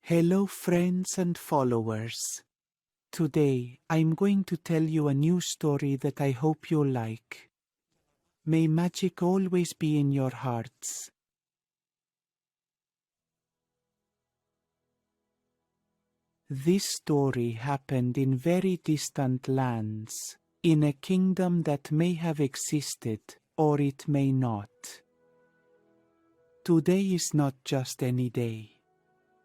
Hello friends and followers. Today I'm going to tell you a new story that I hope you'll like. May magic always be in your hearts. This story happened in very distant lands, in a kingdom that may have existed, or it may not. Today is not just any day.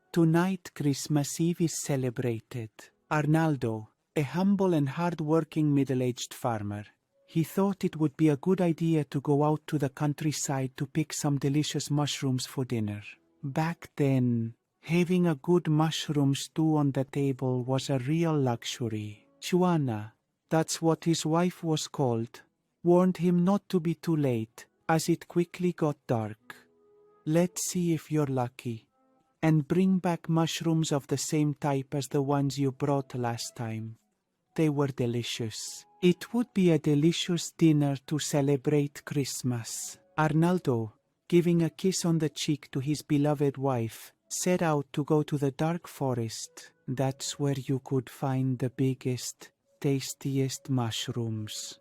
Tonight Christmas Eve is celebrated. Arnaldo, a humble and hard-working middle-aged farmer, he thought it would be a good idea to go out to the countryside to pick some delicious mushrooms for dinner. Back then, having a good mushroom stew on the table was a real luxury. Juana, that's what his wife was called, warned him not to be too late, as it quickly got dark. Let's see if you're lucky, and bring back mushrooms of the same type as the ones you brought last time. They were delicious. It would be a delicious dinner to celebrate Christmas. Arnaldo, giving a kiss on the cheek to his beloved wife, set out to go to the dark forest. That's where you could find the biggest, tastiest mushrooms.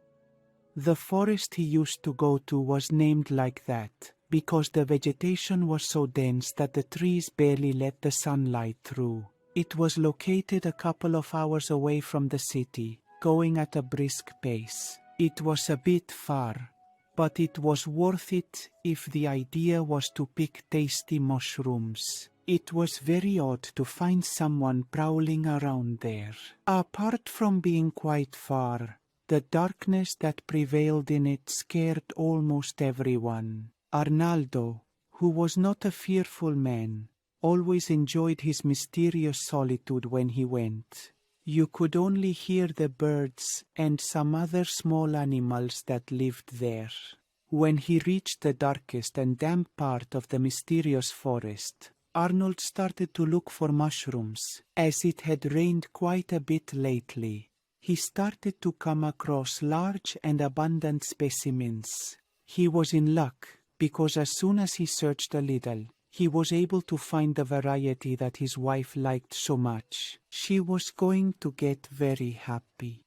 The forest he used to go to was named like that because the vegetation was so dense that the trees barely let the sunlight through. It was located a couple of hours away from the city, going at a brisk pace. It was a bit far, but it was worth it if the idea was to pick tasty mushrooms. It was very odd to find someone prowling around there. Apart from being quite far, the darkness that prevailed in it scared almost everyone. Arnaldo, who was not a fearful man, always enjoyed his mysterious solitude when he went. You could only hear the birds and some other small animals that lived there. When he reached the darkest and damp part of the mysterious forest, Arnold started to look for mushrooms, as it had rained quite a bit lately. He started to come across large and abundant specimens. He was in luck, because as soon as he searched a little, he was able to find the variety that his wife liked so much. She was going to get very happy.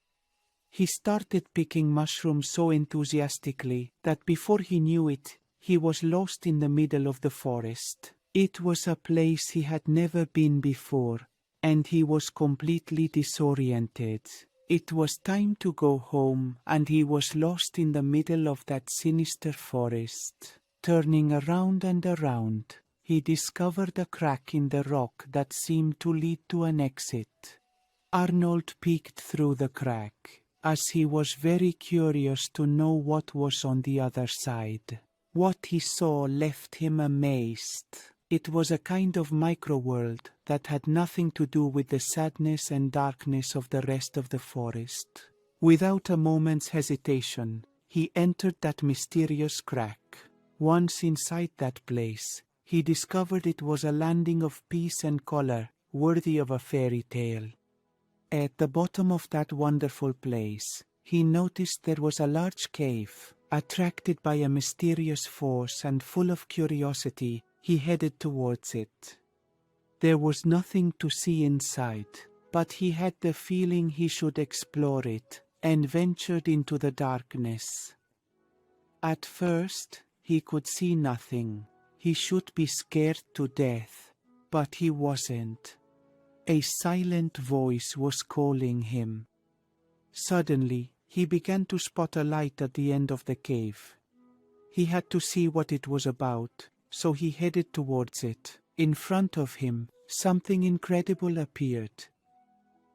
He started picking mushrooms so enthusiastically that before he knew it, he was lost in the middle of the forest. It was a place he had never been before, and he was completely disoriented. It was time to go home, and he was lost in the middle of that sinister forest. Turning around and around, he discovered a crack in the rock that seemed to lead to an exit. Arnold peeked through the crack, as he was very curious to know what was on the other side. What he saw left him amazed. It was a kind of micro-world that had nothing to do with the sadness and darkness of the rest of the forest. Without a moment's hesitation, he entered that mysterious crack. Once inside that place, he discovered it was a landing of peace and color worthy of a fairy tale. At the bottom of that wonderful place, he noticed there was a large cave. Attracted by a mysterious force and full of curiosity, he headed towards it. There was nothing to see inside, but he had the feeling he should explore it, and ventured into the darkness. At first, he could see nothing. He should be scared to death, but he wasn't. A silent voice was calling him. Suddenly, he began to spot a light at the end of the cave. He had to see what it was about, so he headed towards it. In front of him, something incredible appeared.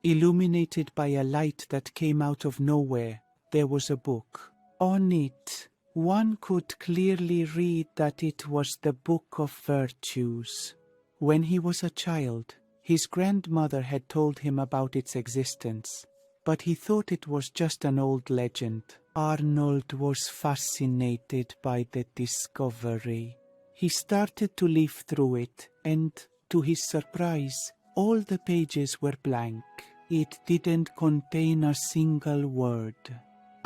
Illuminated by a light that came out of nowhere, there was a book. On it, one could clearly read that it was the Book of Virtues. When he was a child, his grandmother had told him about its existence, but he thought it was just an old legend. Arnold was fascinated by the discovery. He started to leaf through it, and, to his surprise, all the pages were blank. It didn't contain a single word.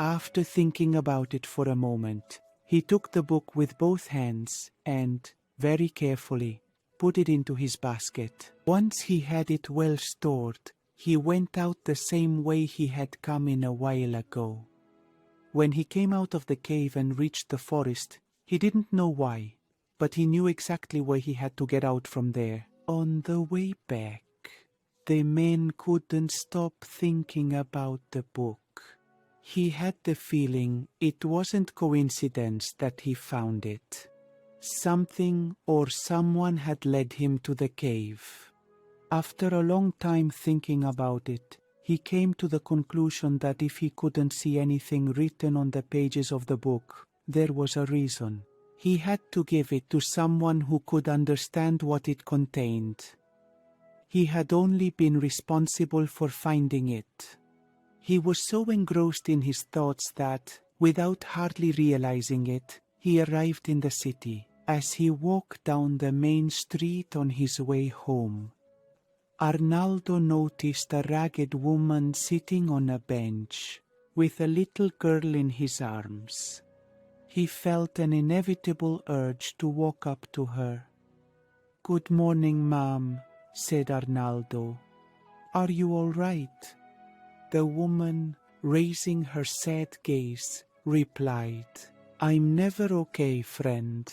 After thinking about it for a moment, he took the book with both hands and, very carefully, put it into his basket. Once he had it well stored, he went out the same way he had come in a while ago. When he came out of the cave and reached the forest, he didn't know why, but he knew exactly where he had to get out from there. On the way back, the man couldn't stop thinking about the book. He had the feeling it wasn't coincidence that he found it. Something or someone had led him to the cave. After a long time thinking about it, he came to the conclusion that if he couldn't see anything written on the pages of the book, there was a reason. He had to give it to someone who could understand what it contained. He had only been responsible for finding it. He was so engrossed in his thoughts that, without hardly realizing it, he arrived in the city. As he walked down the main street on his way home, Arnaldo noticed a ragged woman sitting on a bench, with a little girl in his arms. He felt an inevitable urge to walk up to her. "Good morning, ma'am," said Arnaldo. "Are you all right?" The woman, raising her sad gaze, replied, "I'm never okay, friend.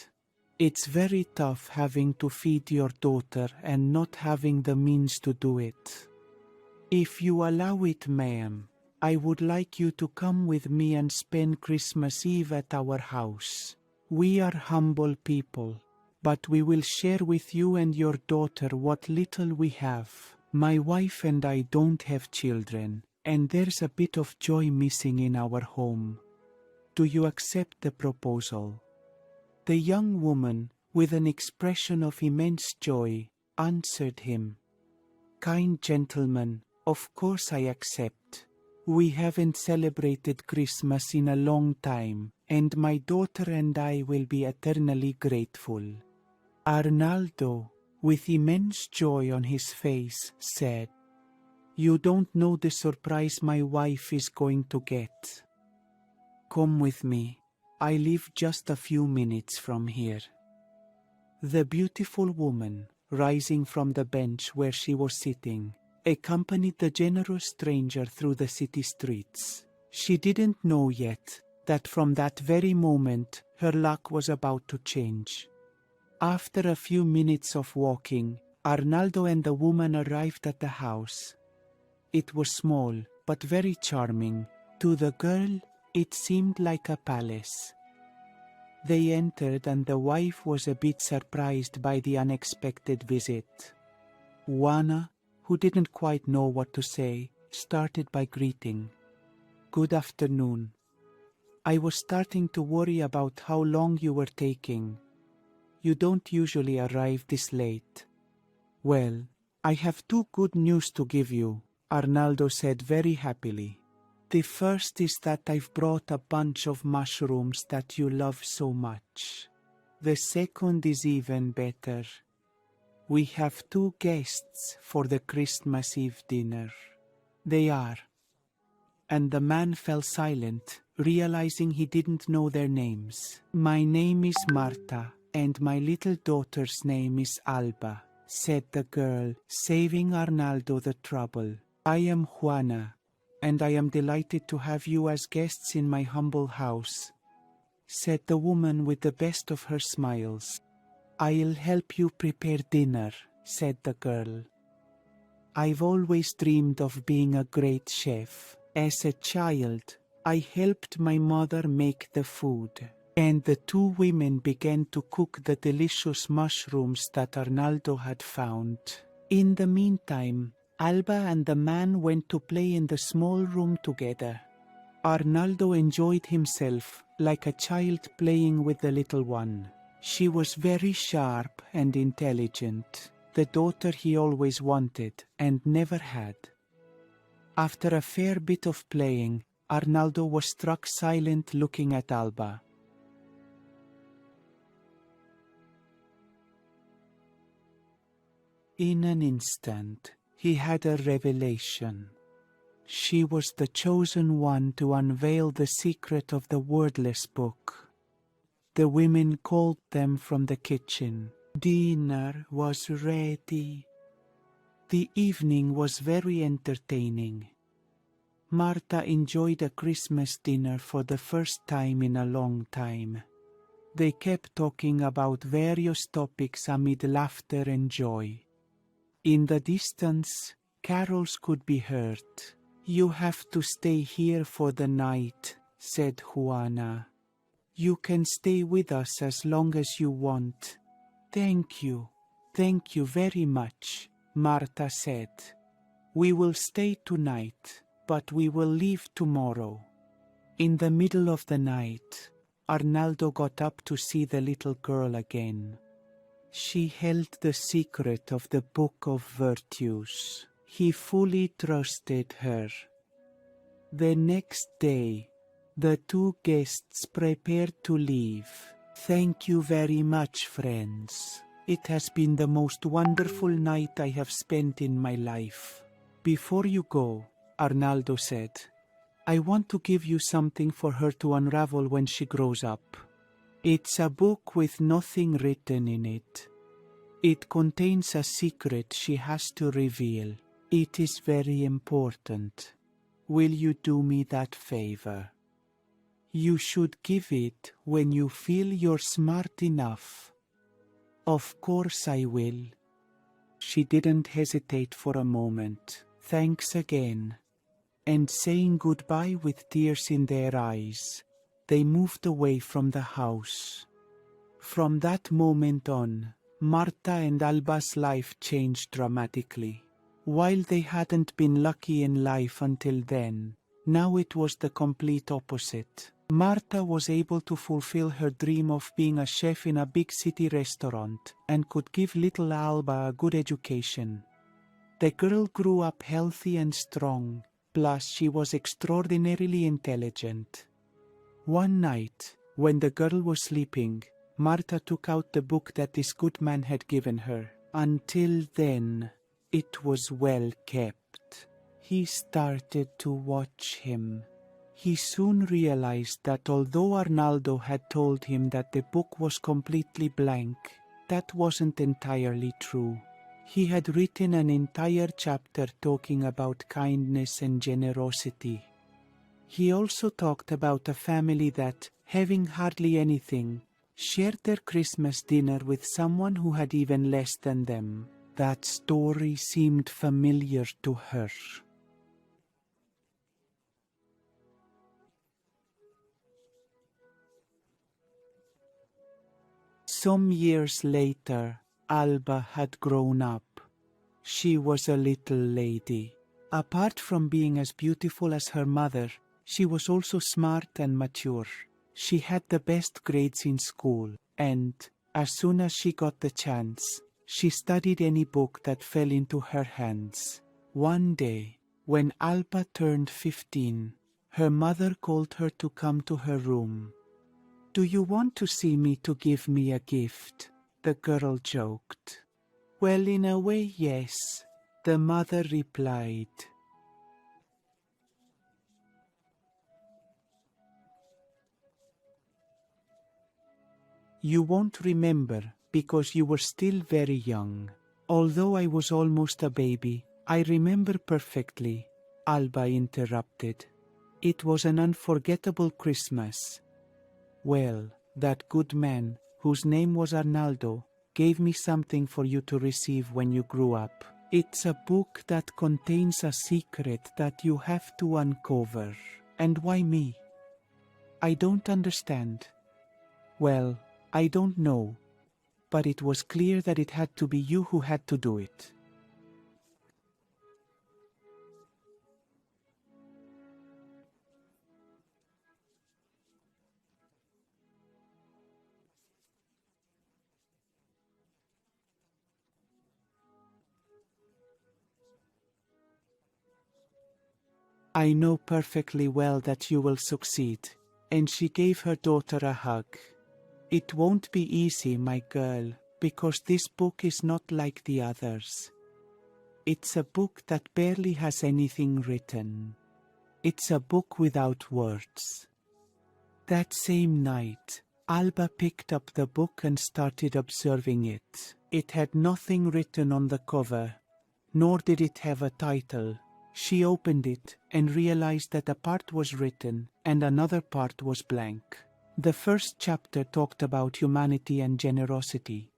It's very tough having to feed your daughter and not having the means to do it. If you allow it, ma'am, I would like you to come with me and spend Christmas Eve at our house. We are humble people, but we will share with you and your daughter what little we have. My wife and I don't have children, and there's a bit of joy missing in our home. Do you accept the proposal?" The young woman, with an expression of immense joy, answered him, "Kind gentleman, of course I accept. We haven't celebrated Christmas in a long time, and my daughter and I will be eternally grateful." Arnaldo, with immense joy on his face, said, "You don't know the surprise my wife is going to get. Come with me. I live just a few minutes from here." The beautiful woman, rising from the bench where she was sitting, accompanied the generous stranger through the city streets. She didn't know yet that from that very moment her luck was about to change. After a few minutes of walking, Arnaldo and the woman arrived at the house. It was small, but very charming. To the girl, it seemed like a palace. They entered and the wife was a bit surprised by the unexpected visit. Juana, who didn't quite know what to say, started by greeting. "Good afternoon. I was starting to worry about how long you were taking. You don't usually arrive this late." "Well, I have two good news to give you," Arnaldo said very happily. "The first is that I've brought a bunch of mushrooms that you love so much. The second is even better. We have two guests for the Christmas Eve dinner. They are—" and the man fell silent, realizing he didn't know their names. "My name is Marta, and my little daughter's name is Alba," said the girl, saving Arnaldo the trouble. "I am Juana, and I am delighted to have you as guests in my humble house," said the woman with the best of her smiles. "I'll help you prepare dinner," said the girl. "I've always dreamed of being a great chef. As a child, I helped my mother make the food." And the two women began to cook the delicious mushrooms that Arnaldo had found. In the meantime, Alba and the man went to play in the small room together. Arnaldo enjoyed himself like a child playing with the little one. She was very sharp and intelligent, the daughter he always wanted and never had. After a fair bit of playing, Arnaldo was struck silent looking at Alba. In an instant, he had a revelation. She was the chosen one to unveil the secret of the wordless book. The women called them from the kitchen. Dinner was ready. The evening was very entertaining. Martha enjoyed a Christmas dinner for the first time in a long time. They kept talking about various topics amid laughter and joy. In the distance, carols could be heard. "You have to stay here for the night," said Juana. "You can stay with us as long as you want." Thank you very much," Martha said. "We will stay tonight, but we will leave tomorrow." In the middle of the night, Arnaldo got up to see the little girl again. She held the secret of the Book of Virtues. He fully trusted her. The next day, the two guests prepared to leave. "Thank you very much, friends. It has been the most wonderful night I have spent in my life. Before you go," Arnaldo said, "I want to give you something for her to unravel when she grows up. It's a book with nothing written in it. It contains a secret she has to reveal. It is very important. Will you do me that favor? You should give it when you feel you're smart enough." "Of course I will." She didn't hesitate for a moment. "Thanks again." And saying goodbye with tears in their eyes, they moved away from the house. From that moment on, Marta and Alba's life changed dramatically. While they hadn't been lucky in life until then, now it was the complete opposite. Marta was able to fulfill her dream of being a chef in a big city restaurant and could give little Alba a good education. The girl grew up healthy and strong, plus she was extraordinarily intelligent. One night, when the girl was sleeping, Marta took out the book that this good man had given her. Until then, it was well kept. He started to watch him. He soon realized that although Arnaldo had told him that the book was completely blank, that wasn't entirely true. He had written an entire chapter talking about kindness and generosity. He also talked about a family that, having hardly anything, shared their Christmas dinner with someone who had even less than them. That story seemed familiar to her. Some years later, Alba had grown up. She was a little lady. Apart from being as beautiful as her mother, she was also smart and mature. She had the best grades in school, and, as soon as she got the chance, she studied any book that fell into her hands. One day, when Alba turned 15, her mother called her to come to her room. "Do you want to see me to give me a gift?" the girl joked. "Well, in a way, yes," the mother replied. "You won't remember because you were still very young. Although I was almost a baby, I remember perfectly," Alba interrupted. "It was an unforgettable Christmas. Well, that good man, whose name was Arnaldo, gave me something for you to receive when you grew up. It's a book that contains a secret that you have to uncover." "And why me?" "I don't understand." "Well, I don't know, but it was clear that it had to be you who had to do it." "I know perfectly well that you will succeed," and she gave her daughter a hug. "It won't be easy, my girl, because this book is not like the others. It's a book that barely has anything written. It's a book without words." That same night, Alba picked up the book and started observing it. It had nothing written on the cover, nor did it have a title. She opened it and realized that a part was written and another part was blank. The first chapter talked about humanity and generosity,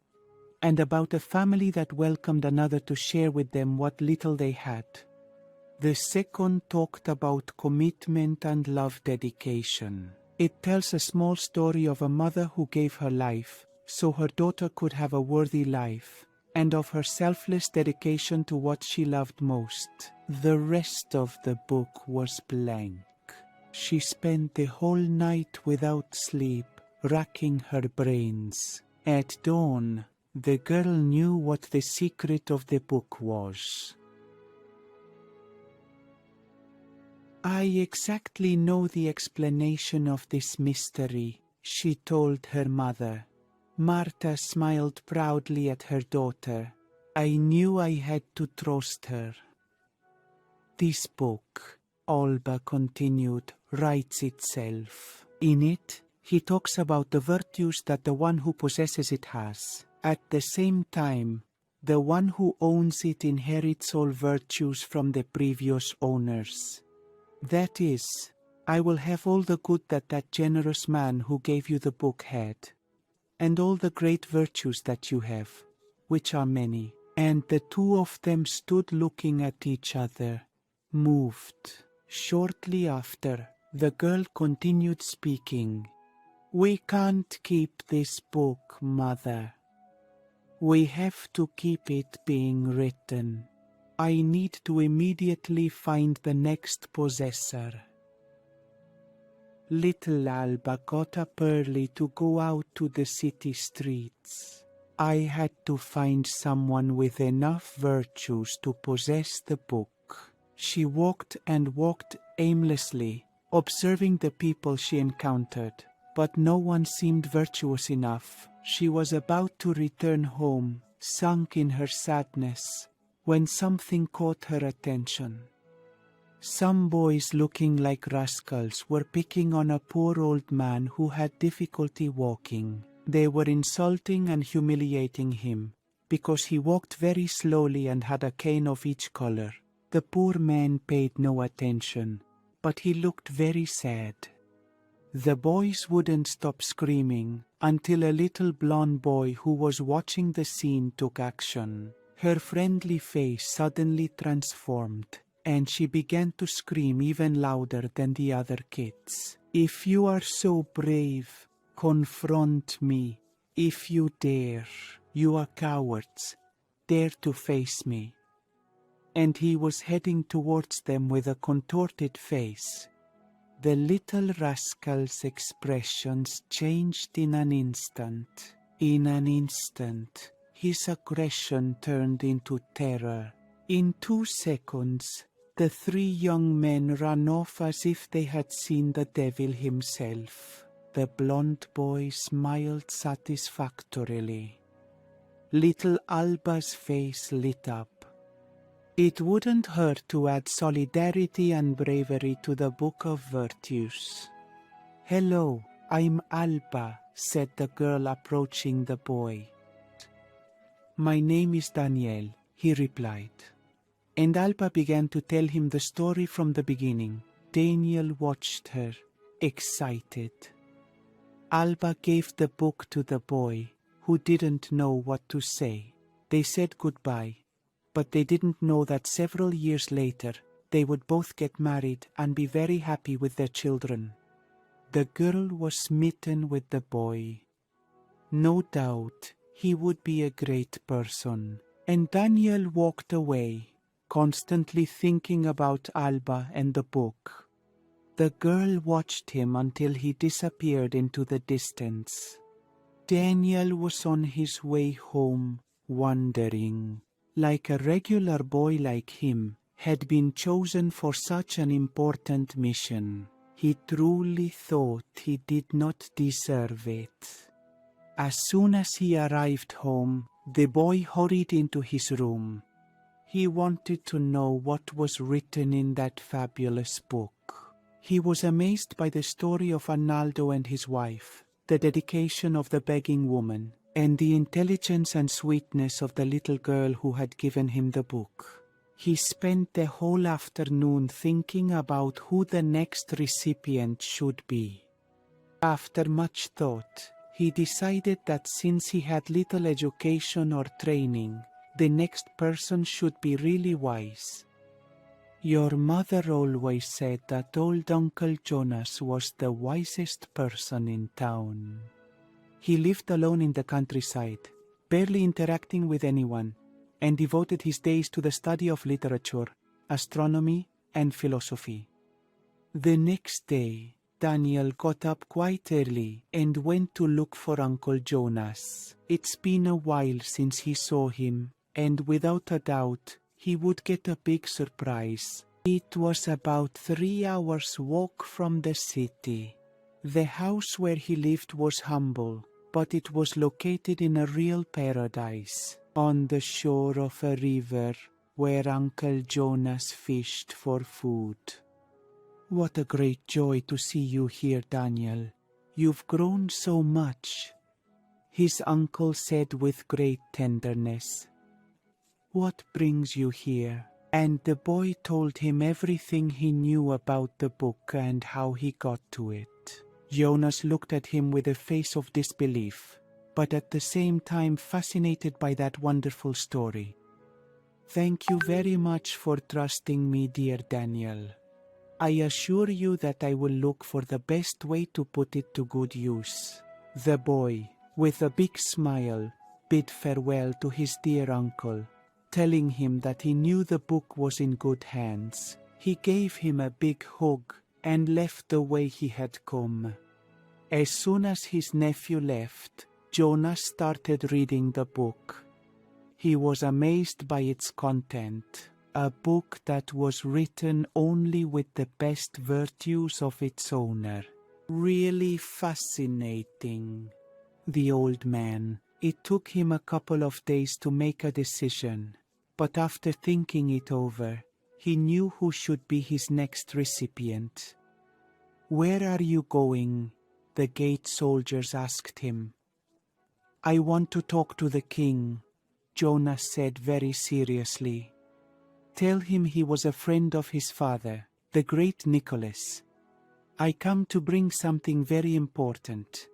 and about a family that welcomed another to share with them what little they had. The second talked about commitment and love dedication. It tells a small story of a mother who gave her life so her daughter could have a worthy life, and of her selfless dedication to what she loved most. The rest of the book was blank. She spent the whole night without sleep, racking her brains. At dawn, the girl knew what the secret of the book was. "I exactly know the explanation of this mystery," she told her mother. Marta smiled proudly at her daughter. "I knew I had to trust her." "This book," Alba continued, "writes itself. In it, he talks about the virtues that the one who possesses it has. At the same time, the one who owns it inherits all virtues from the previous owners. That is, I will have all the good that that generous man who gave you the book had, and all the great virtues that you have, which are many." And the two of them stood looking at each other, moved. Shortly after, the girl continued speaking. "We can't keep this book, Mother. We have to keep it being written. I need to immediately find the next possessor." Little Alba got up early to go out to the city streets. "I had to find someone with enough virtues to possess the book." She walked and walked aimlessly, observing the people she encountered, but no one seemed virtuous enough. She was about to return home, sunk in her sadness, when something caught her attention. Some boys looking like rascals were picking on a poor old man who had difficulty walking. They were insulting and humiliating him, because he walked very slowly and had a cane of each color. The poor man paid no attention, but he looked very sad. The boys wouldn't stop screaming until a little blonde boy who was watching the scene took action. Her friendly face suddenly transformed, and she began to scream even louder than the other kids. "If you are so brave, confront me. If you dare, you are cowards. Dare to face me." And he was heading towards them with a contorted face. The little rascal's expressions changed in an instant. In an instant, his aggression turned into terror. In 2 seconds, the 3 young men ran off as if they had seen the devil himself. The blonde boy smiled satisfactorily. Little Alba's face lit up. It wouldn't hurt to add solidarity and bravery to the Book of Virtues. "Hello, I'm Alba," said the girl, approaching the boy. "My name is Daniel," he replied. And Alba began to tell him the story from the beginning. Daniel watched her, excited. Alba gave the book to the boy, who didn't know what to say. They said goodbye, but they didn't know that several years later they would both get married and be very happy with their children. The girl was smitten with the boy. No doubt he would be a great person. And Daniel walked away, constantly thinking about Alba and the book. The girl watched him until he disappeared into the distance. Daniel was on his way home, wondering. Like a regular boy like him, had been chosen for such an important mission. He truly thought he did not deserve it. As soon as he arrived home, the boy hurried into his room. He wanted to know what was written in that fabulous book. He was amazed by the story of Arnaldo and his wife, the dedication of the begging woman, and the intelligence and sweetness of the little girl who had given him the book. He spent the whole afternoon thinking about who the next recipient should be. After much thought, he decided that since he had little education or training, the next person should be really wise. Your mother always said that old Uncle Jonas was the wisest person in town. He lived alone in the countryside, barely interacting with anyone, and devoted his days to the study of literature, astronomy, and philosophy. The next day, Daniel got up quite early and went to look for Uncle Jonas. It's been a while since he saw him, and without a doubt, he would get a big surprise. It was about 3 hours' walk from the city. The house where he lived was humble, but it was located in a real paradise, on the shore of a river where Uncle Jonas fished for food. What a great joy to see you here, Daniel. You've grown so much, his uncle said with great tenderness. What brings you here? And the boy told him everything he knew about the book and how he got to it. Jonas looked at him with a face of disbelief, but at the same time fascinated by that wonderful story. Thank you very much for trusting me, dear Daniel. I assure you that I will look for the best way to put it to good use. The boy, with a big smile, bid farewell to his dear uncle, telling him that he knew the book was in good hands. He gave him a big hug and left the way he had come. As soon as his nephew left, Jonas started reading the book. He was amazed by its content, a book that was written only with the best virtues of its owner. Really fascinating. The old man. It took him a couple of days to make a decision, but after thinking it over, he knew who should be his next recipient. Where are you going? The gate soldiers asked him. I want to talk to the king, Jonas said very seriously. Tell him he was a friend of his father, the great Nicholas. I come to bring something very important.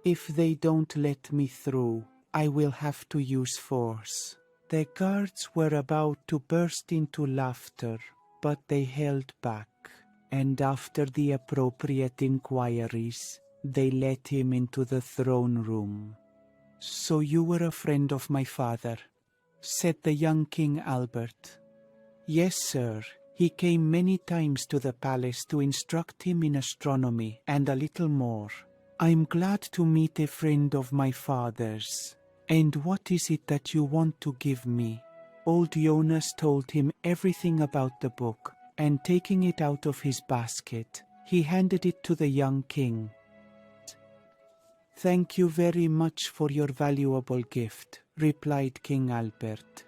If they don't let me through, I will have to use force. The guards were about to burst into laughter, but they held back, and after the appropriate inquiries, they let him into the throne room. So you were a friend of my father, said the young King Albert. Yes, sir. He came many times to the palace to instruct him in astronomy and a little more. I'm glad to meet a friend of my father's. And what is it that you want to give me? Old Jonas told him everything about the book, and taking it out of his basket, he handed it to the young king. Thank you very much for your valuable gift, replied King Albert.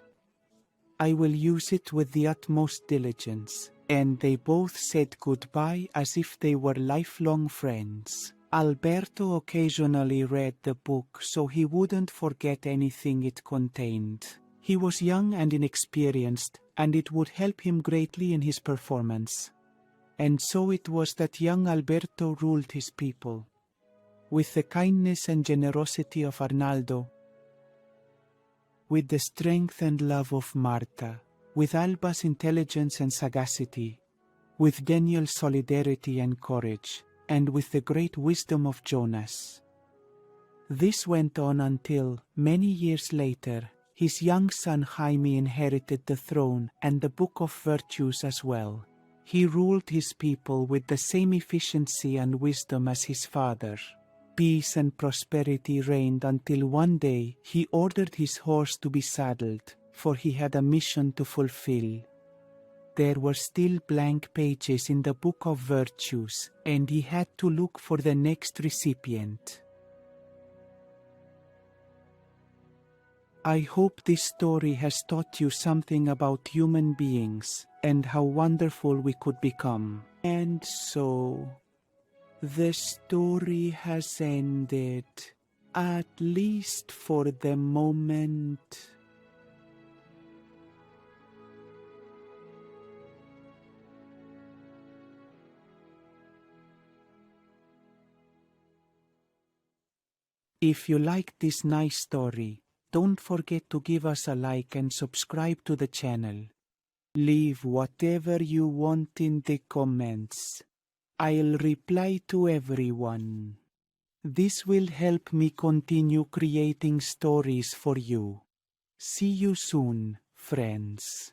I will use it with the utmost diligence. And they both said goodbye as if they were lifelong friends. Alberto occasionally read the book so he wouldn't forget anything it contained. He was young and inexperienced, and it would help him greatly in his performance. And so it was that young Alberto ruled his people. With the kindness and generosity of Arnaldo, with the strength and love of Marta, with Alba's intelligence and sagacity, with Daniel's solidarity and courage, and with the great wisdom of Jonas. This went on until, many years later, his young son Jaime inherited the throne and the Book of Virtues as well. He ruled his people with the same efficiency and wisdom as his father. Peace and prosperity reigned until one day he ordered his horse to be saddled, for he had a mission to fulfill. There were still blank pages in the Book of Virtues, and he had to look for the next recipient. I hope this story has taught you something about human beings and how wonderful we could become. And so, The story has ended, at least for the moment. If you like this nice story, don't forget to give us a like and subscribe to the channel. Leave whatever you want in the comments. I'll reply to everyone. This will help me continue creating stories for you. See you soon, friends.